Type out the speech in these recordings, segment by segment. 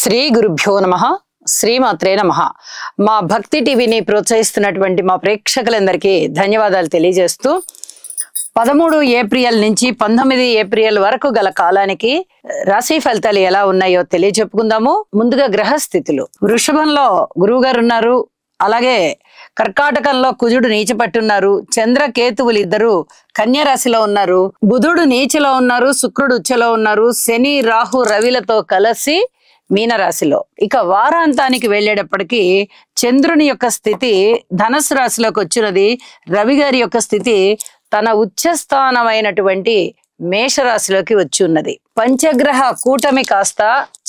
శ్రీ గురుభ్యో నమః. శ్రీమాత్రే నమః. మా భక్తి టీవీని ప్రోత్సహిస్తున్నటువంటి మా ప్రేక్షకులందరికీ ధన్యవాదాలు తెలియజేస్తూ 13 ఏప్రిల్ నుంచి 19 ఏప్రిల్ వరకు గల కాలానికి రాశి ఫలితాలు ఎలా ఉన్నాయో తెలియచెప్పుకుందాము. ముందుగా గ్రహస్థితులు. వృషభంలో గురువు గారు ఉన్నారు, అలాగే కర్కాటకంలో కుజుడు నీచపట్టున్నారు, చంద్ర కేతువులు ఇద్దరు కన్య రాశిలో ఉన్నారు, బుధుడు నీచలో ఉన్నారు, శుక్రుడు ఉచ్చలో ఉన్నారు, శని రాహు రవిలతో కలిసి మీనరాశిలో. ఇక వారాంతానికి వెళ్ళేటప్పటికీ చంద్రుని యొక్క స్థితి ధనుసు రాశిలోకి వచ్చినది, రవి గారి యొక్క స్థితి తన ఉచ్చస్థానమైనటువంటి మేషరాశిలోకి వచ్చి ఉన్నది. పంచగ్రహ కూటమి కాస్త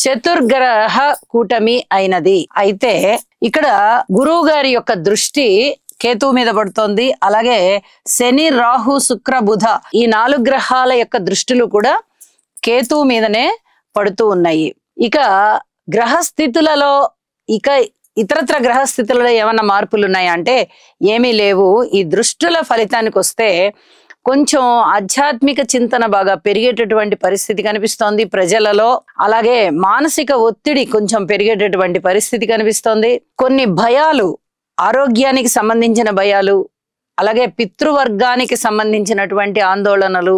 చతుర్గ్రహ కూటమి అయినది. అయితే ఇక్కడ గురువు గారి యొక్క దృష్టి కేతువు మీద పడుతోంది, అలాగే శని రాహు శుక్ర బుధ ఈ 4 గ్రహాల యొక్క దృష్టిలు కూడా కేతువు మీదనే పడుతూ ఉన్నాయి. ఇక గ్రహస్థితులలో ఇతరత్ర గ్రహస్థితులలో ఏమన్నా మార్పులు ఉన్నాయా అంటే ఏమీ లేవు. ఈ దృష్టుల ఫలితానికి వస్తే కొంచెం ఆధ్యాత్మిక చింతన బాగా పెరిగేటటువంటి పరిస్థితి కనిపిస్తోంది ప్రజలలో, అలాగే మానసిక ఒత్తిడి కొంచెం పెరిగేటటువంటి పరిస్థితి కనిపిస్తోంది. కొన్ని భయాలు, ఆరోగ్యానికి సంబంధించిన భయాలు, అలాగే పితృవర్గానికి సంబంధించినటువంటి ఆందోళనలు,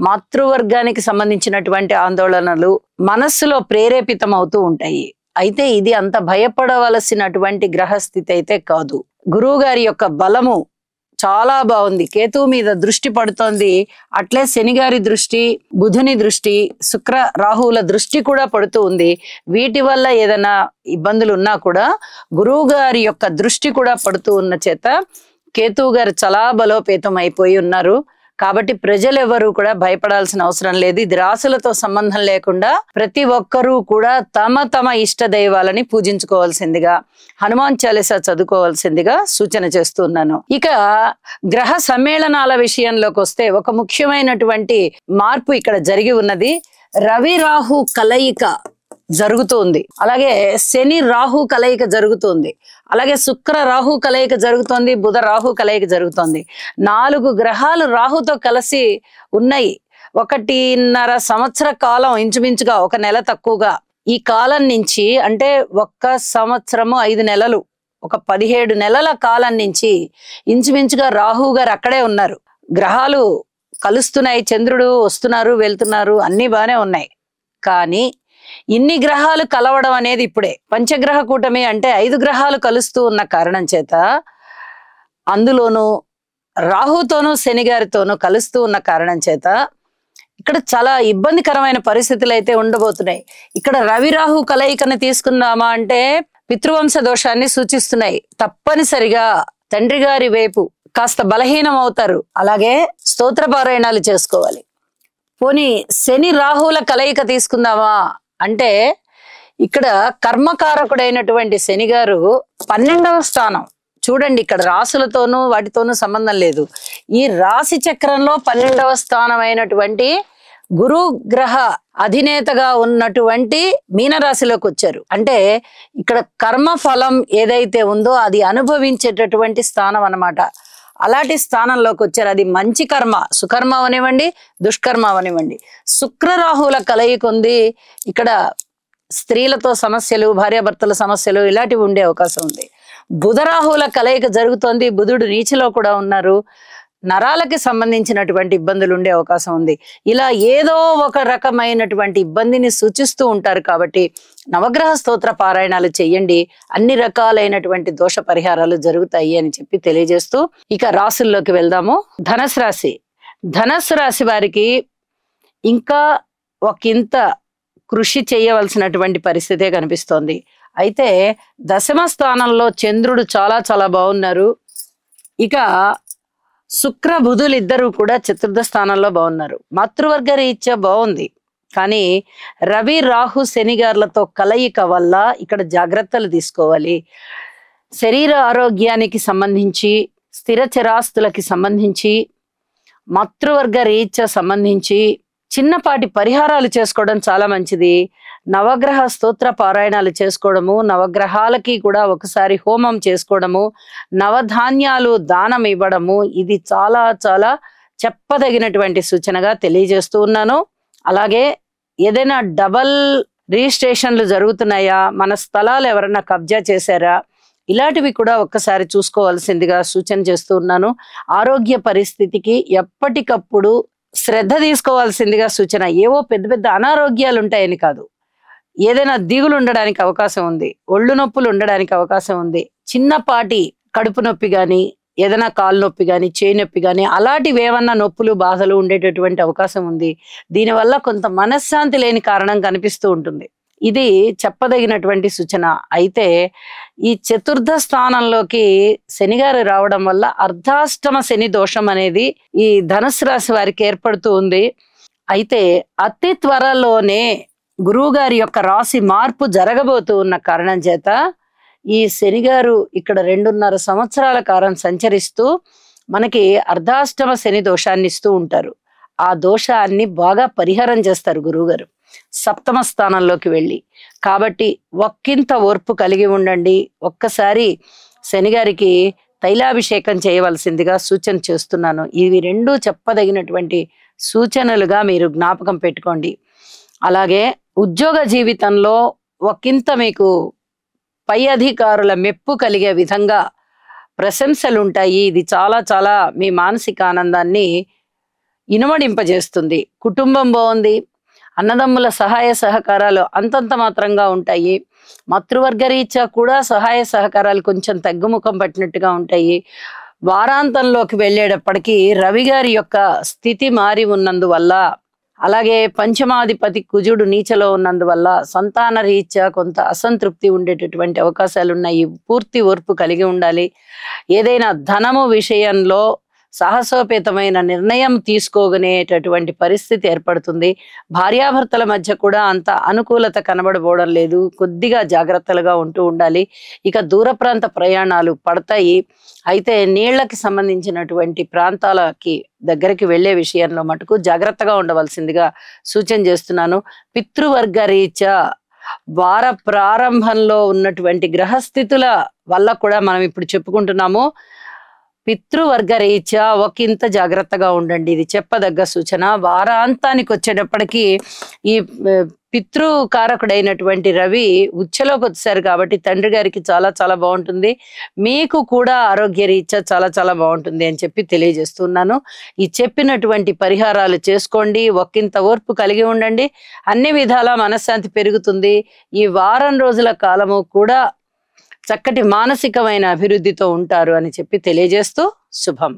మాతృవర్గానికి సంబంధించినటువంటి ఆందోళనలు మనస్సులో ప్రేరేపితం అవుతూ ఉంటాయి. అయితే ఇది అంత భయపడవలసినటువంటి గ్రహస్థితి అయితే కాదు. గురువు గారి యొక్క బలము చాలా బాగుంది, కేతువు మీద దృష్టి పడుతోంది, అట్లే శని గారి దృష్టి, బుధుని దృష్టి, శుక్ర రాహువుల దృష్టి కూడా పడుతూ ఉంది. వీటి వల్ల ఏదైనా ఇబ్బందులు ఉన్నా కూడా గురువు గారి యొక్క దృష్టి కూడా పడుతూ ఉన్న చేత కేతువు గారు చాలా బలోపేతం అయిపోయి ఉన్నారు. కాబట్టి ప్రజలెవరూ కూడా భయపడాల్సిన అవసరం లేదు. ఇది రాశులతో సంబంధం లేకుండా ప్రతి ఒక్కరూ కూడా తమ తమ ఇష్ట దైవాలని పూజించుకోవాల్సిందిగా, హనుమాన్ చాలీసా చదువుకోవాల్సిందిగా సూచన చేస్తున్నాను. ఇక గ్రహ సమ్మేళనాల విషయంలోకి వస్తే ఒక ముఖ్యమైనటువంటి మార్పు ఇక్కడ జరిగి ఉన్నది. రవి రాహు కలయిక జరుగుతుంది, అలాగే శని రాహు కలయిక జరుగుతుంది, అలాగే శుక్ర రాహు కలయిక జరుగుతోంది, బుధ రాహు కలయిక జరుగుతోంది. 4 గ్రహాలు రాహుతో కలిసి ఉన్నాయి. 1.5 సంవత్సర కాలం, ఇంచుమించుగా 1 నెల తక్కువగా ఈ కాలం నుంచి, అంటే 1 సంవత్సరము 5 నెలలు, ఒక 17 నెలల కాలం నుంచి ఇంచుమించుగా రాహు గారు అక్కడే ఉన్నారు. గ్రహాలు కలుస్తున్నాయి, చంద్రుడు వస్తున్నారు వెళ్తున్నారు, అన్ని బాగానే ఉన్నాయి. కానీ ఇన్ని గ్రహాలు కలవడం అనేది ఇప్పుడే. పంచగ్రహ కూటమి అంటే 5 గ్రహాలు కలుస్తూ ఉన్న కారణం చేత, అందులోనూ రాహుతోనూ శని గారితోనూ కలుస్తూ ఉన్న కారణం చేత ఇక్కడ చాలా ఇబ్బందికరమైన పరిస్థితులు అయితే ఉండబోతున్నాయి. ఇక్కడ రవి రాహు కలయికను తీసుకుందామా అంటే పితృవంశ దోషాన్ని సూచిస్తున్నాయి. తప్పనిసరిగా తండ్రి గారి వైపు కాస్త బలహీనం అవుతారు, అలాగే స్తోత్ర పారాయణాలు చేసుకోవాలి. పోనీ శని రాహుల కలయిక తీసుకుందామా అంటే ఇక్కడ కర్మకారకుడైనటువంటి శని గారు 12వ స్థానం. చూడండి, ఇక్కడ రాశులతోనూ వాటితోనూ సంబంధం లేదు. ఈ రాశి చక్రంలో 12వ స్థానం అయినటువంటి గురు గ్రహ అధినేతగా ఉన్నటువంటి మీనరాశిలోకి వచ్చారు. అంటే ఇక్కడ కర్మ ఫలం ఏదైతే ఉందో అది అనుభవించేటటువంటి స్థానం అన్నమాట. అలాంటి స్థానంలోకి వచ్చారు. అది మంచి కర్మ, సుకర్మ అవనివ్వండి, దుష్కర్మ అవనివ్వండి. శుక్రరాహుల కలయిక ఉంది. ఇక్కడ స్త్రీలతో సమస్యలు, భార్యాభర్తల సమస్యలు ఇలాంటివి ఉండే అవకాశం ఉంది. బుధరాహుల కలయిక జరుగుతోంది, బుధుడు నీచలో కూడా ఉన్నారు, నరాలకి సంబంధించినటువంటి ఇబ్బందులు ఉండే అవకాశం ఉంది. ఇలా ఏదో ఒక రకమైనటువంటి ఇబ్బందిని సూచిస్తూ ఉంటారు. కాబట్టి నవగ్రహ స్తోత్ర పారాయణాలు చెయ్యండి, అన్ని రకాలైనటువంటి దోష పరిహారాలు జరుగుతాయి అని చెప్పి తెలియజేస్తూ ఇక రాశుల్లోకి వెళ్దాము. ధనుసు రాశి. ధనుసు రాశి వారికి ఇంకా ఒకంత కృషి చేయవలసినటువంటి పరిస్థితే కనిపిస్తోంది. అయితే 10వ స్థానంలో చంద్రుడు చాలా చాలా బాగున్నారు. ఇక శుక్ర బుధులు ఇద్దరు కూడా 4వ స్థానంలో బాగున్నారు. మాతృవర్గ రీత్యా బాగుంది, కానీ రవి రాహు శని గారులతో కలయిక వల్ల ఇక్కడ జాగ్రత్తలు తీసుకోవాలి. శరీర ఆరోగ్యానికి సంబంధించి, స్థిర చరాస్తులకి సంబంధించి, మాతృవర్గ రీత్యా సంబంధించి చిన్నపాటి పరిహారాలు చేసుకోవడం చాలా మంచిది. నవగ్రహ స్తోత్ర పారాయణాలు చేసుకోవడము, నవగ్రహాలకి కూడా ఒకసారి హోమం చేసుకోవడము, నవధాన్యాలు దానం ఇవ్వడము, ఇది చాలా చాలా చెప్పదగినటువంటి సూచనగా తెలియజేస్తూ ఉన్నాను. అలాగే ఏదైనా డబల్ రిజిస్ట్రేషన్లు జరుగుతున్నాయా, మన స్థలాలు ఎవరన్నా కబ్జా చేశారా, ఇలాంటివి కూడా ఒక్కసారి చూసుకోవాల్సిందిగా సూచన చేస్తూ ఉన్నాను. ఆరోగ్య పరిస్థితికి ఎప్పటికప్పుడు శ్రద్ధ తీసుకోవాల్సిందిగా సూచన. ఏవో పెద్ద పెద్ద అనారోగ్యాలు ఉంటాయని కాదు, ఏదైనా దిగులు ఉండడానికి అవకాశం ఉంది, ఒళ్ళు నొప్పులు ఉండడానికి అవకాశం ఉంది, చిన్నపాటి కడుపు నొప్పి కానీ, ఏదైనా కాలు నొప్పి కానీ, చేయి నొప్పి కానీ, అలాంటివి ఏమన్నా నొప్పులు బాధలు ఉండేటటువంటి అవకాశం ఉంది. దీనివల్ల కొంత మనశ్శాంతి లేని కారణం కనిపిస్తూ ఉంటుంది. ఇది చెప్పదగినటువంటి సూచన. అయితే ఈ చతుర్థ స్థానంలోకి శనిగారు రావడం వల్ల అర్ధాష్టమ శని దోషం అనేది ఈ ధనుసు రాశి వారికి ఏర్పడుతూ ఉంది. అయితే అతి త్వరలోనే గురువు గారి యొక్క రాశి మార్పు జరగబోతూ ఉన్న కారణం చేత ఈ శనిగారు ఇక్కడ 2.5 సంవత్సరాల కాలం సంచరిస్తూ మనకి అర్ధాష్టమ శని దోషాన్ని ఇస్తూ ఉంటారు. ఆ దోషాన్ని బాగా పరిహారం చేస్తారు గురువుగారు సప్తమ స్థానంలోకి వెళ్ళి. కాబట్టి ఒక్కింత ఓర్పు కలిగి ఉండండి. ఒక్కసారి శనిగారికి తైలాభిషేకం చేయవలసిందిగా సూచన చేస్తున్నాను. ఇవి రెండూ చెప్పదగినటువంటి సూచనలుగా మీరు జ్ఞాపకం పెట్టుకోండి. అలాగే ఉద్యోగ జీవితంలో ఒకంత మీకు పై అధికారుల మెప్పు కలిగే విధంగా ప్రశంసలు ఉంటాయి. ఇది చాలా చాలా మీ మానసిక ఆనందాన్ని ఇనుమడింపజేస్తుంది. కుటుంబం బాగుంది, అన్నదమ్ముల సహాయ సహకారాలు అంతంత మాత్రంగా ఉంటాయి. మాతృవర్గ రీత్యా కూడా సహాయ సహకారాలు కొంచెం తగ్గుముఖం పట్టినట్టుగా ఉంటాయి. వారాంతంలోకి వెళ్ళేటప్పటికీ రవి గారి యొక్క స్థితి మారి ఉన్నందువల్ల, అలాగే పంచమాధిపతి కుజుడు నీచలో ఉన్నందువల్ల సంతాన రీత్యా కొంత అసంతృప్తి ఉండేటటువంటి అవకాశాలు ఉన్నాయి. పూర్తి ఓర్పు కలిగి ఉండాలి. ఏదైనా ధనము విషయంలో సాహసోపేతమైన నిర్ణయం తీసుకోగనేటటువంటి పరిస్థితి ఏర్పడుతుంది. భార్యాభర్తల మధ్య కూడా అంత అనుకూలత కనబడబోవడం లేదు. కొద్దిగా జాగ్రత్తలుగా ఉంటూ ఉండాలి. ఇక దూర ప్రాంత ప్రయాణాలు పడతాయి. అయితే నీళ్లకి సంబంధించినటువంటి ప్రాంతాలకి దగ్గరికి వెళ్లే విషయంలో మటుకు జాగ్రత్తగా ఉండవలసిందిగా సూచన చేస్తున్నాను. పితృవర్గ రీత్యా వార ప్రారంభంలో ఉన్నటువంటి గ్రహస్థితుల వల్ల కూడా మనం ఇప్పుడు చెప్పుకుంటున్నాము. పితృవర్గ రీత్యా ఒకంత జాగ్రత్తగా ఉండండి. ఇది చెప్పదగ్గ సూచన. వారాంతానికి వచ్చేటప్పటికి ఈ పితృకారకుడైనటువంటి రవి ఉచ్చలోకి వచ్చేసారు కాబట్టి తండ్రి గారికి చాలా చాలా బాగుంటుంది. మీకు కూడా ఆరోగ్య రీత్యా చాలా చాలా బాగుంటుంది అని చెప్పి తెలియజేస్తున్నాను. ఈ చెప్పినటువంటి పరిహారాలు చేసుకోండి. ఒకంత ఓర్పు కలిగి ఉండండి. అన్ని విధాలా మనశ్శాంతి పెరుగుతుంది. ఈ వారం రోజుల కాలము కూడా చక్కటి మానసికమైన అభివృద్ధితో ఉంటారు అని చెప్పి తెలియజేస్తూ శుభం.